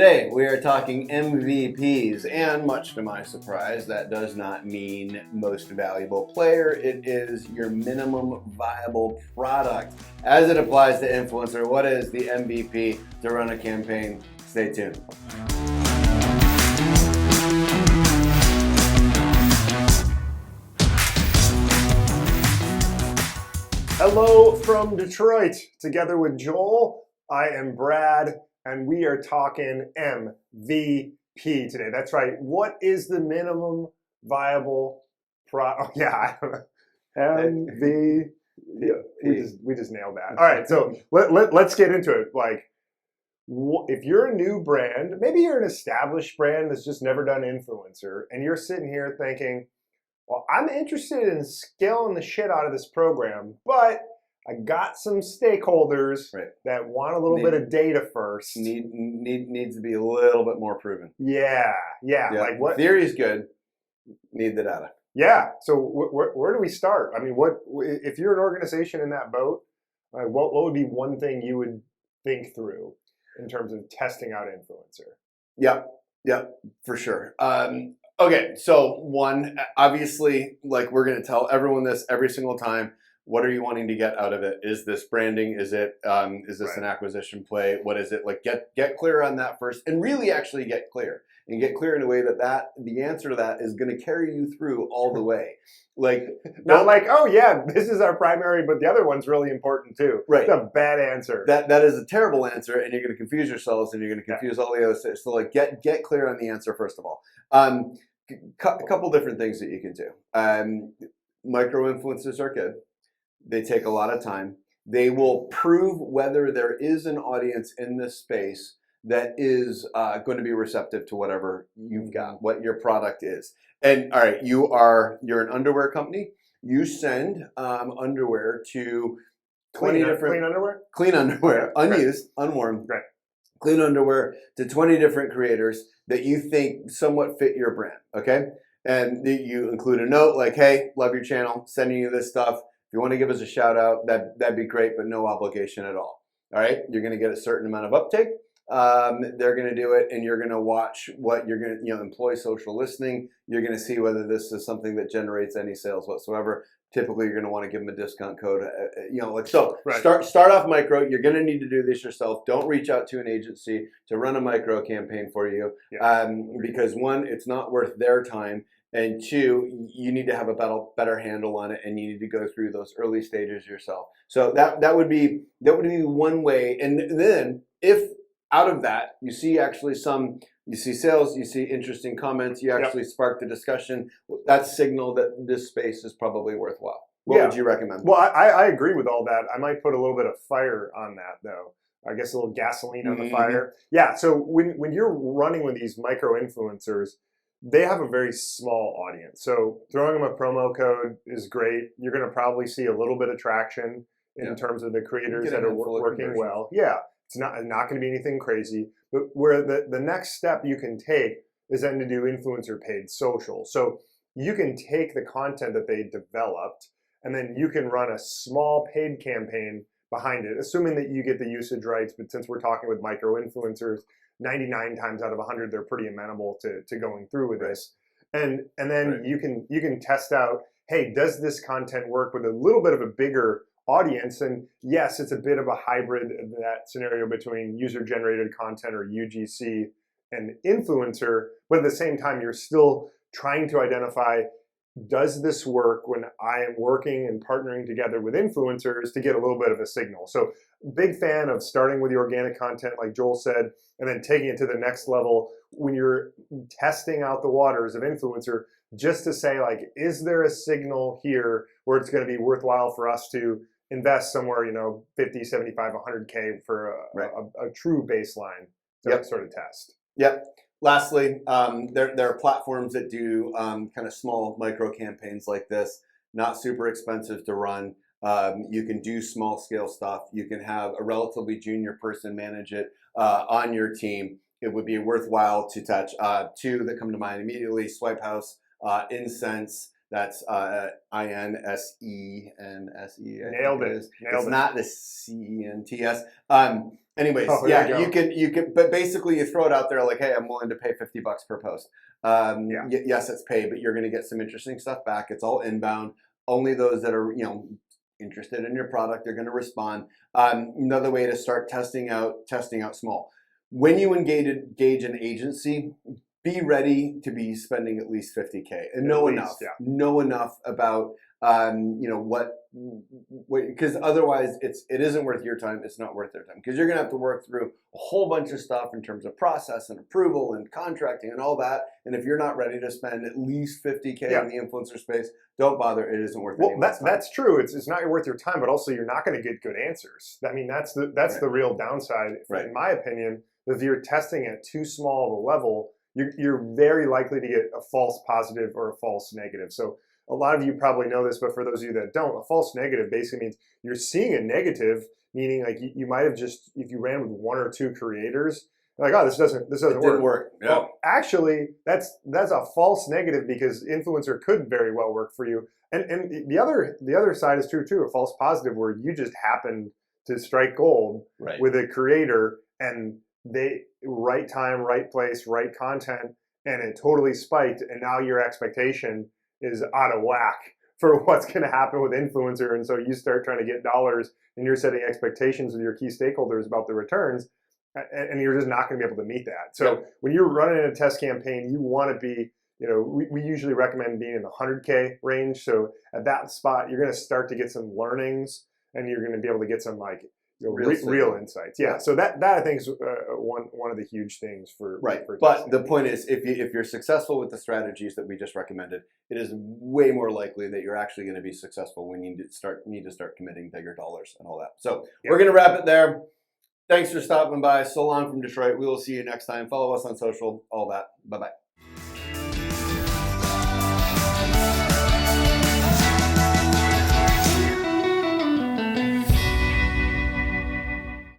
Today we are talking MVPs, and much to my surprise, that does not mean most valuable player. It is your minimum viable product. As it applies to influencer, what is the MVP to run a campaign? Stay tuned. Hello from Detroit. Together with Joel, I am Brad, and we are talking MVP today. That's right. What is the minimum viable product? Oh, yeah, MVP. We just nailed that. All right, so let's get into it. Like, if you're a new brand, maybe you're an established brand that's just never done influencer, and you're sitting here thinking, well, I'm interested in scaling the shit out of this program, but I got some stakeholders that want a little bit of data first. Needs to be a little bit more proven. Yeah. Like what? Theory is good. Need the data. Yeah. So where do we start? I mean, what if you're an organization in that boat? What would be one thing you would think through in terms of testing out influencer? Yep, for sure. Okay, so one, obviously, like we're going to tell everyone this every single time. What are you wanting to get out of it? Is this branding? Is it? Is this an acquisition play? What is it? Like get clear on that first, and really actually get clear and get clear in a way that the answer to that is going to carry you through all the way. Like not like, oh yeah, this is our primary, but the other one's really important too. Right, it's a bad answer. That is a terrible answer, and you're going to confuse yourselves, and you're going to confuse all the others. So like get clear on the answer first of all. A couple different things that you can do. Micro influencers are good. They take a lot of time. They will prove whether there is an audience in this space that is going to be receptive to whatever you've got, what your product is. And all right, you're an underwear company. You send underwear to 20 different clean underwear, unused, unworn. Right. Clean underwear to 20 different creators that you think somewhat fit your brand, okay? And you include a note like, hey, love your channel, sending you this stuff. If you want to give us a shout out, that'd be great, but no obligation at all. All right? You're going to get a certain amount of uptake. They're going to do it, and you're going to watch what you're going to, employ social listening. You're going to see whether this is something that generates any sales whatsoever. Typically, you're going to want to give them a discount code. Start off micro. You're going to need to do this yourself. Don't reach out to an agency to run a micro campaign for you, because one, it's not worth their time, and two, you need to have a better handle on it, and you need to go through those early stages yourself. So that would be one way. And then if out of that you see sales, you see interesting comments, you actually spark the discussion, that's signal that this space is probably worthwhile. What would you recommend? Well, I agree with all that. I might put a little bit of fire on that, though. I guess a little gasoline on the fire. Yeah, so when you're running with these micro influencers, they have a very small audience. So throwing them a promo code is great. You're going to probably see a little bit of traction in terms of the creators that are working well. Yeah, it's not going to be anything crazy. But where the next step you can take is then to do influencer paid social. So you can take the content that they developed, and then you can run a small paid campaign behind it, assuming that you get the usage rights. But since we're talking with micro influencers, 99 times out of 100, they're pretty amenable to going through with this. And then you can test out, hey, does this content work with a little bit of a bigger audience? And yes, it's a bit of a hybrid of that scenario between user-generated content or UGC and influencer, but at the same time, you're still trying to identify, does this work when I am working and partnering together with influencers to get a little bit of a signal? So big fan of starting with the organic content, like Joel said, and then taking it to the next level when you're testing out the waters of influencer, just to say, like, is there a signal here where it's going to be worthwhile for us to invest somewhere, 50, 75, 100K for a true baseline to sort of test. Yep. Lastly, there are platforms that do kind of small micro campaigns like this, not super expensive to run. You can do small scale stuff. You can have a relatively junior person manage it on your team. It would be worthwhile to touch. Two that come to mind immediately: Swipehouse, Insense. That's INSENSE. Nailed it. It's not the CENTS. Anyways, Oh, there yeah, you go. you can, but basically you throw it out there like, hey, I'm willing to pay $50 per post. Yeah. Yes, it's paid, but you're going to get some interesting stuff back. It's all inbound. Only those that are, interested in your product are going to respond. Another way to start testing out small. When you engage an agency, be ready to be spending at least 50K and know enough about because otherwise it isn't worth your time. It's not worth their time because you're gonna have to work through a whole bunch of stuff in terms of process and approval and contracting and all that. And if you're not ready to spend at least 50K in the influencer space, don't bother. It isn't worth it. Well, that's true. It's not worth your time, but also you're not going to get good answers. I mean, that's the real downside, in my opinion. If you're testing at too small of a level, you're very likely to get a false positive or a false negative. So a lot of you probably know this, but for those of you that don't, a false negative basically means you're seeing a negative, meaning like you might have just, if you ran with one or two creators, like, oh, this doesn't work. Yeah. Well, actually, that's a false negative because influencer could very well work for you. And the other side is true too, a false positive where you just happened to strike gold with a creator and they right time, right place, right content, and it totally spiked, and now your expectation is out of whack for what's going to happen with influencer, and so you start trying to get dollars, and you're setting expectations with your key stakeholders about the returns, and you're just not going to be able to meet that. So when you're running a test campaign, you want to be, we usually recommend being in the 100K range. So at that spot, you're going to start to get some learnings, and you're going to be able to get some real insights. Yeah. So that I think is one of the huge things for But the point is, if you're successful with the strategies that we just recommended, it is way more likely that you're actually going to be successful when you need to start committing bigger dollars and all that. So we're going to wrap it there. Thanks for stopping by. So long from Detroit. We will see you next time. Follow us on social. All that. Bye bye.